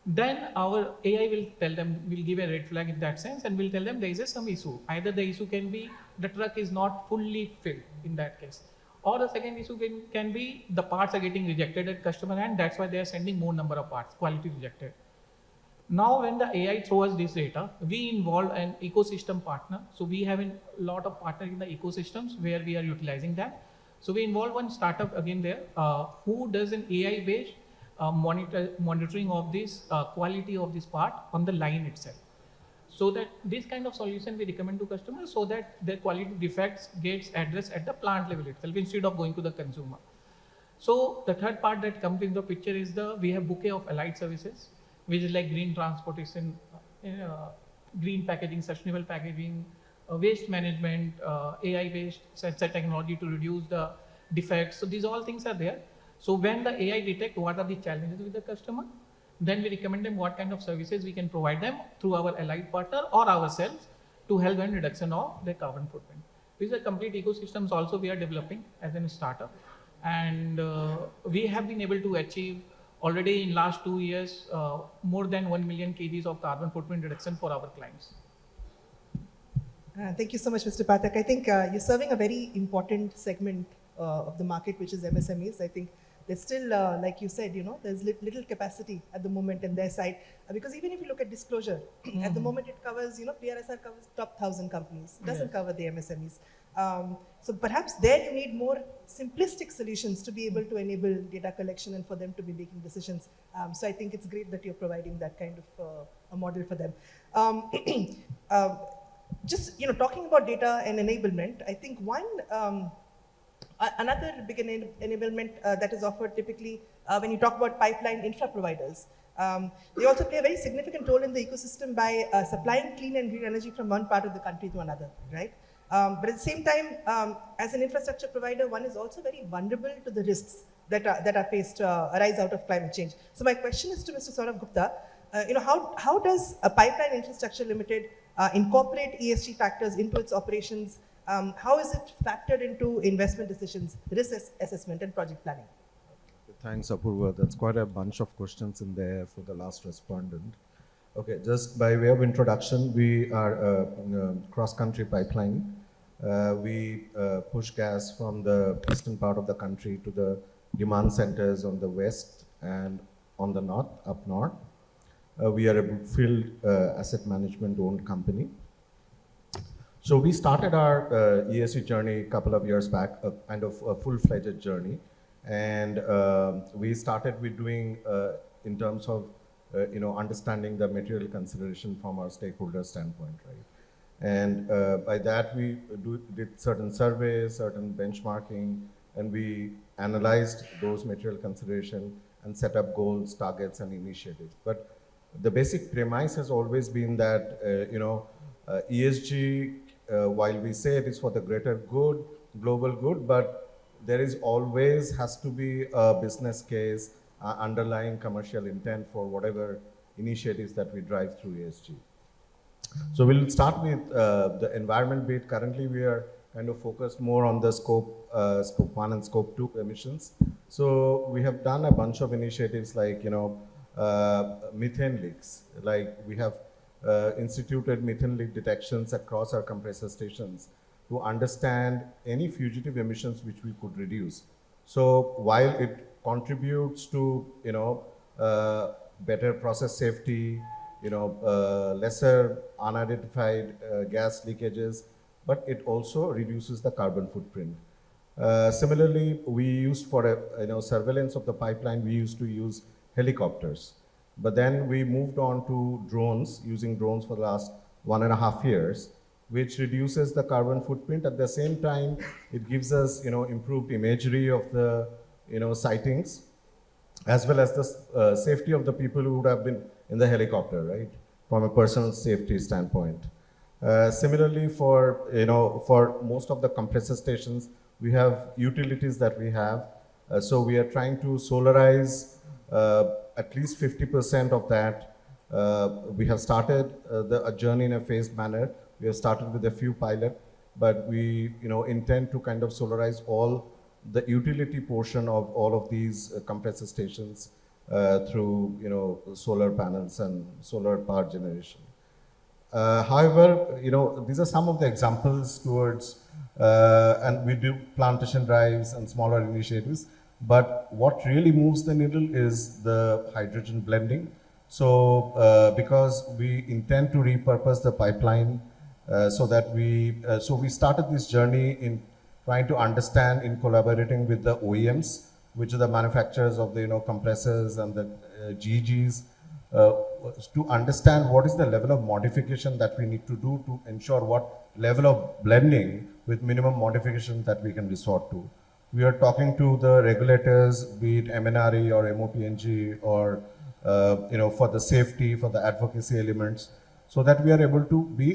then our AI will tell them, will give a red flag in that sense and will tell them there is some issue. Either the issue can be the truck is not fully filled in that case. Or the second issue can be the parts are getting rejected at customer end, that's why they are sending more number of parts, quality rejected. Now when the AI throws this data, we involve an ecosystem partner. So we have a lot of partners in the ecosystems where we are utilizing that. So we involve one startup again there who does an AI based monitoring of this quality of this part on the line itself. So that this kind of solution we recommend to customers so that their quality defects gets addressed at the plant level itself instead of going to the consumer. So the third part that comes in the picture is we have bouquet of allied services, which is like green transportation, green packaging, sustainable packaging, waste management, AI-based sensor technology to reduce the defects. So these all things are there. So when the AI detects what are the challenges with the customer, then we recommend them what kind of services we can provide them through our allied partner or ourselves to help in reduction of their carbon footprint. These are complete ecosystems also we are developing as a startup. And we have been able to achieve already in last 2 years more than 1 million kgs of carbon footprint reduction for our clients. Thank you so much, Mr. Pathak. I think you're serving a very important segment of the market, which is MSMEs. I think there's still, like you said, there's little capacity at the moment in their side. Because even if you look at disclosure, at the moment it covers, PRSR covers top 1,000 companies, doesn't cover the MSMEs. So perhaps there you need more simplistic solutions to be able to enable data collection and for them to be making decisions. So I think it's great that you're providing that kind of a model for them. Just talking about data and enablement, I think another big enablement that is offered typically when you talk about pipeline infra providers, they also play a very significant role in the ecosystem by supplying clean and green energy from one part of the country to another, right? But at the same time, as an infrastructure provider, one is also very vulnerable to the risks that are faced arise out of climate change. So my question is to Mr. Sourav Gupta. How does a Pipeline Infrastructure Limited incorporate ESG factors into its operations? How is it factored into investment decisions, risk assessment, and project planning? Thanks, Apurva. That's quite a bunch of questions in there for the last respondent. Okay, just by way of introduction, we are a cross-country pipeline. We push gas from the eastern part of the country to the demand centers on the west and on the north, up north. We are a field asset management owned company. So we started our ESG journey a couple of years back, a kind of a full-fledged journey. And we started with doing in terms of understanding the material consideration from our stakeholder standpoint, right? And by that we did certain surveys, certain benchmarking, and we analyzed those material consideration and set up goals, targets, and initiatives. But the basic premise has always been that ESG, while we say it is for the greater good, global good, but there is always has to be a business case, underlying commercial intent for whatever initiatives that we drive through ESG. So we'll start with the environment bit. Currently, we are kind of focused more on the scope 1 and scope 2 emissions. So we have done a bunch of initiatives like, methane leaks. Like we have instituted methane leak detections across our compressor stations to understand any fugitive emissions which we could reduce. So while it contributes to, better process safety, lesser unidentified gas leakages, but it also reduces the carbon footprint. Similarly, we used for surveillance of the pipeline, we used to use helicopters. But then we moved on to drones, using drones for the last 1.5 years, which reduces the carbon footprint. At the same time, it gives us, improved imagery of the, sightings, as well as the safety of the people who would have been in the helicopter, right, from a personal safety standpoint. Similarly, for most of the compressor stations, we have utilities that we have. So we are trying to solarize at least 50% of that. We have started a journey in a phased manner. We have started with a few pilot, but we intend to kind of solarize all the utility portion of all of these compressor stations through solar panels and solar power generation. However, these are some of the examples towards, and we do plantation drives and smaller initiatives, but what really moves the needle is the hydrogen blending. So because we intend to repurpose the pipeline so that we started this journey in trying to understand, in collaborating with the OEMs, which are the manufacturers of the compressors and the GGs, to understand what is the level of modification that we need to do to ensure what level of blending with minimum modification that we can resort to. We are talking to the regulators, be it MNRE or MOPNG, or for the safety, for the advocacy elements, so that we are able to be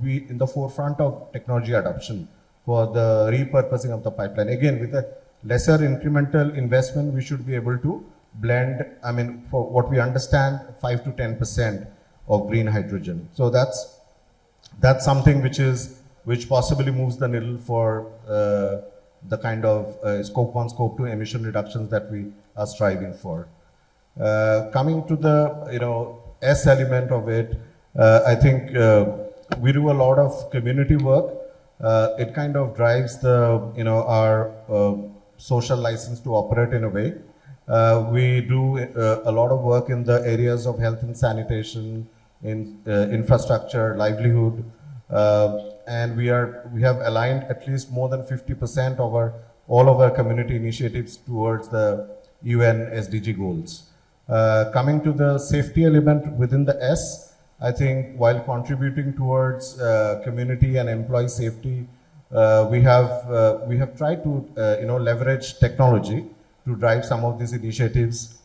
be in the forefront of technology adoption for the repurposing of the pipeline. Again, with a lesser incremental investment, we should be able to blend, for what we understand, 5 to 10% of green hydrogen. So that's something which possibly moves the needle for the kind of scope 1, scope 2 emission reductions that we are striving for. Coming to the S element of it, I think we do a lot of community work. It kind of drives the our social license to operate in a way. We do a lot of work in the areas of health and sanitation, in infrastructure, livelihood, and we have aligned at least more than 50% of all of our community initiatives towards the UN SDG goals. Coming to the safety element within the S, I think while contributing towards community and employee safety, we have tried to leverage technology to drive some of these initiatives.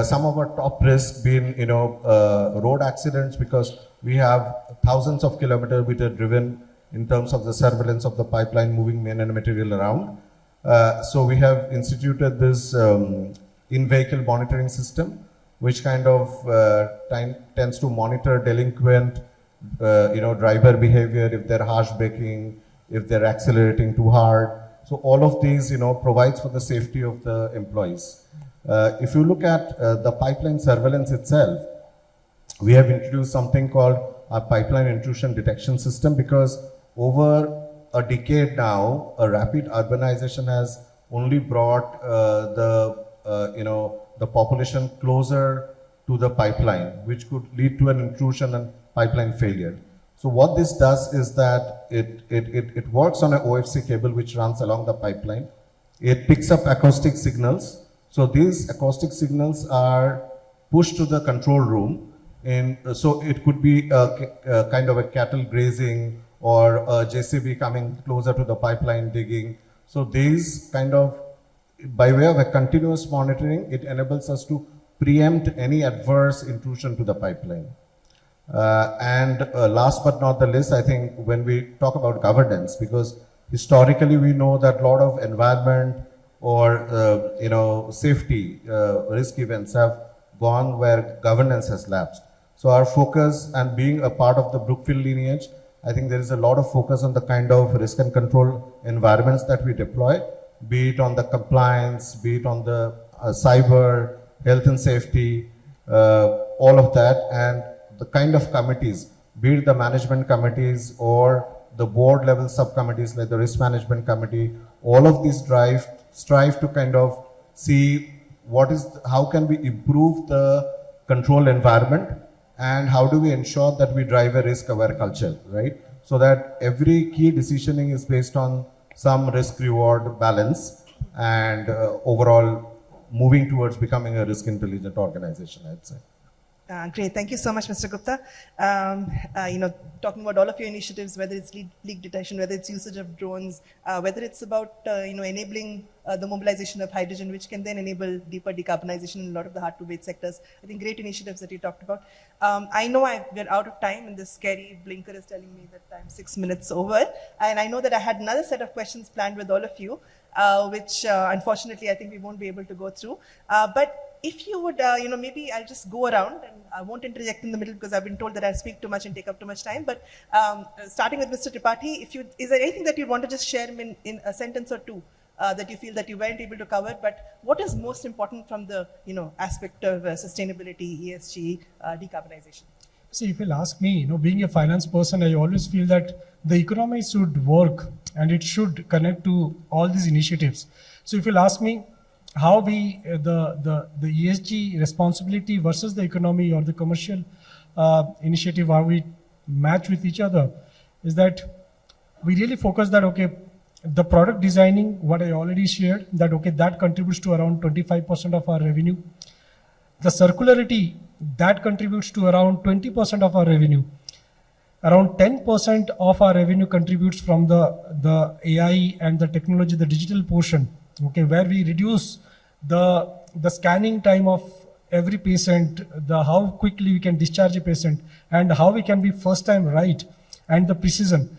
Some of our top risks being road accidents, because we have thousands of kilometers which are driven in terms of the surveillance of the pipeline moving men and material around. So we have instituted this in-vehicle monitoring system, which kind of tends to monitor delinquent driver behavior, if they're harsh braking, if they're accelerating too hard, So all of these, provides for the safety of the employees. If you look at the pipeline surveillance itself, we have introduced something called a pipeline intrusion detection system, because over a decade now, a rapid urbanization has only brought the population closer to the pipeline, which could lead to an intrusion and pipeline failure. So what this does is that it works on an OFC cable which runs along the pipeline. It picks up acoustic signals. So these acoustic signals are pushed to the control room. So it could be a kind of a cattle grazing or a JCB coming closer to the pipeline digging. So these kind of, by way of a continuous monitoring, it enables us to preempt any adverse intrusion to the pipeline. Last but not the least, I think when we talk about governance, because historically we know that a lot of environment or safety risk events have gone where governance has lapsed. So our focus, and being a part of the Brookfield lineage, I think there is a lot of focus on the kind of risk and control environments that we deploy, be it on the compliance, be it on the cyber, health and safety, all of that, and the kind of committees, be it the management committees or the board level subcommittees like the risk management committee, all of these strive to kind of see how can we improve the control environment, and how do we ensure that we drive a risk-aware culture, right? So that every key decisioning is based on some risk-reward balance and overall moving towards becoming a risk-intelligent organization, I'd say. Great, thank you so much, Mr. Gupta. Talking about all of your initiatives, whether it's leak detection, whether it's usage of drones, whether it's about enabling the mobilization of hydrogen, which can then enable deeper decarbonization in a lot of the hard-to-abate sectors. I think great initiatives that you talked about. I know we're out of time, and this scary blinker is telling me that I'm 6 minutes over. And I know that I had another set of questions planned with all of you, which unfortunately I think we won't be able to go through. But if you would, maybe I'll just go around, and I won't interject in the middle because I've been told that I speak too much and take up too much time. But starting with Mr. Tripathy, is there anything that you want to just share in a sentence or two that you feel that you weren't able to cover? But what is most important from the aspect of sustainability, ESG, decarbonization? See, if you'll ask me, being a finance person, I always feel that the economy should work and it should connect to all these initiatives. So if you'll ask me, how we, the ESG responsibility versus the economy or the commercial initiative, how we match with each other, is that we really focus that, okay, the product designing, what I already shared, that, okay, that contributes to around 25% of our revenue. The circularity, that contributes to around 20% of our revenue. Around 10% of our revenue contributes from the AI and the technology, the digital portion, okay, where we reduce the scanning time of every patient, how quickly we can discharge a patient, and how we can be first time right, and the precision.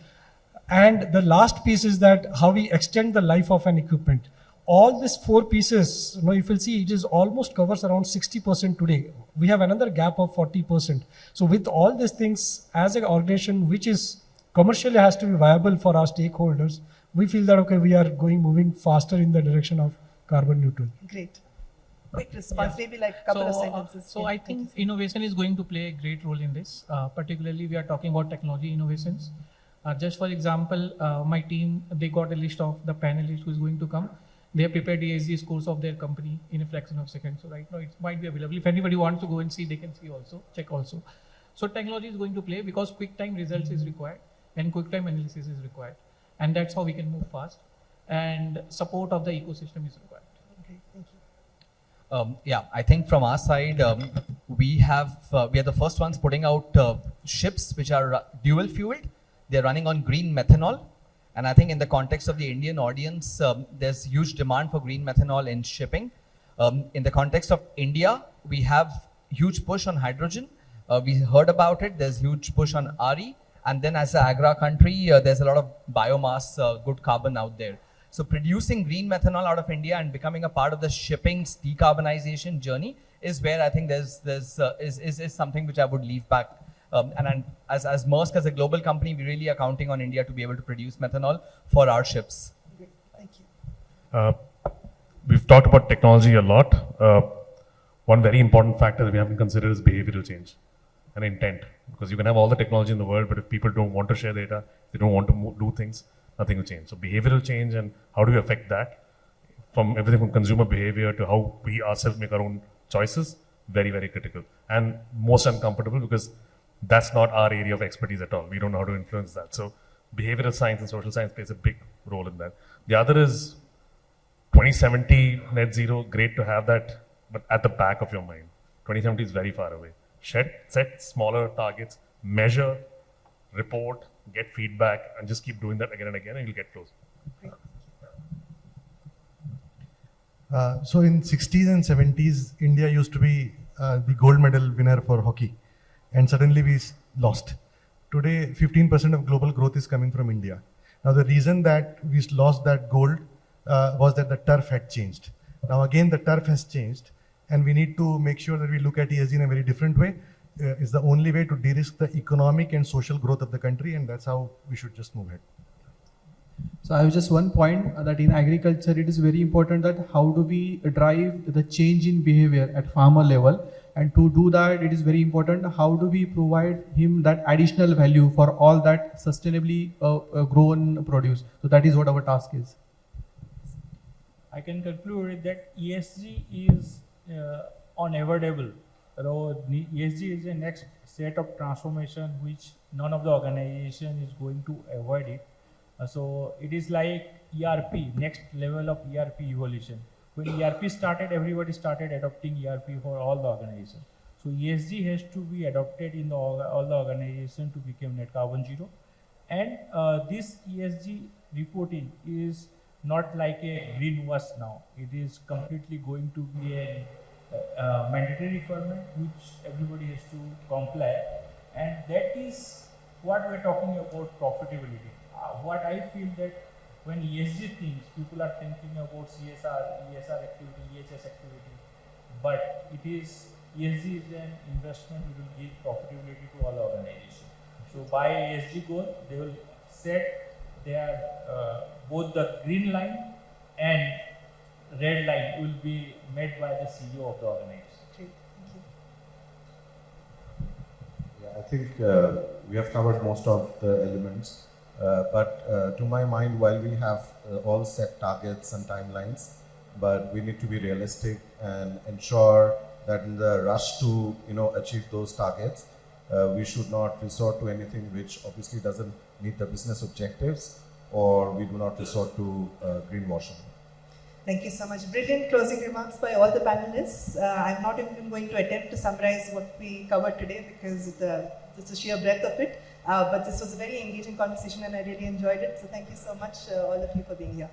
And the last piece is that how we extend the life of an equipment. All these four pieces, if you'll see, it is almost covers around 60% today. We have another gap of 40%. So with all these things, as an organization which is commercially has to be viable for our stakeholders, we feel that, okay, we are moving faster in the direction of carbon neutral. Great. Quick response, maybe like a couple of sentences. So I think innovation is going to play a great role in this. Particularly, we are talking about technology innovations. Just for example, my team, they got a list of the panelists who is going to come. They have prepared ESG scores of their company in a fraction of seconds. So right now it might be available. If anybody wants to go and see, they can see also, check also. So technology is going to play because quick time results is required and quick time analysis is required. And that's how we can move fast. And support of the ecosystem is required. Okay, thank you. I think from our side, we are the first ones putting out ships which are dual fueled. They're running on green methanol. And I think in the context of the Indian audience, there's huge demand for green methanol in shipping. In the context of India, we have huge push on hydrogen. We heard about it. There's huge push on RE. And then as an agra country, there's a lot of biomass, good carbon out there. So producing green methanol out of India and becoming a part of the shipping's decarbonization journey is where I think is something which I would leave back. And as Maersk, as a global company, we really are counting on India to be able to produce methanol for our ships. Great. Thank you. We've talked about technology a lot. One very important factor that we haven't considered is behavioral change and intent. Because you can have all the technology in the world, but if people don't want to share data, they don't want to do things, nothing will change. So behavioral change and how do we affect that, from everything from consumer behavior to how we ourselves make our own choices, very, very critical. And most uncomfortable because that's not our area of expertise at all. We don't know how to influence that. So behavioral science and social science plays a big role in that. The other is 2070 net zero, great to have that, but at the back of your mind. 2070 is very far away. Set smaller targets, measure, report, get feedback, and just keep doing that again and again, and you'll get close. So in 60s and 70s, India used to be the gold medal winner for hockey, and suddenly we lost. Today, 15% of global growth is coming from India. Now, the reason that we lost that gold was that the turf had changed. Now, again, the turf has changed, and we need to make sure that we look at ESG in a very different way. It's the only way to de-risk the economic and social growth of the country, and that's how we should just move ahead. So I have just one point that in agriculture, it is very important that how do we drive the change in behavior at farmer level. And to do that, it is very important how do we provide him that additional value for all that sustainably grown produce. So that is what our task is. I can conclude that ESG is unavoidable. ESG is the next set of transformation which none of the organization is going to avoid it. So it is like ERP, next level of ERP evolution. When ERP started, everybody started adopting ERP for all the organization. So ESG has to be adopted in all the organization to become net carbon zero. And this ESG reporting is not like a greenwash now. It is completely going to be a mandatory requirement which everybody has to comply. And that is what we're talking about profitability. What I feel that when ESG thinks, people are thinking about CSR, ESR activity, EHS activity, but it is ESG is an investment which will give profitability to all organizations. So by ESG goal, they will set their both the green line and red line will be met by the CEO of the organization. Yeah, I think we have covered most of the elements. But to my mind, while we have all set targets and timelines, but we need to be realistic and ensure that in the rush to achieve those targets, we should not resort to anything which obviously doesn't meet the business objectives, or we do not resort to greenwashing. Thank you so much. Brilliant closing remarks by all the panelists. I'm not even going to attempt to summarize what we covered today because it's the sheer breadth of it. But this was a very engaging conversation and I really enjoyed it. So thank you so much, all of you, for being here.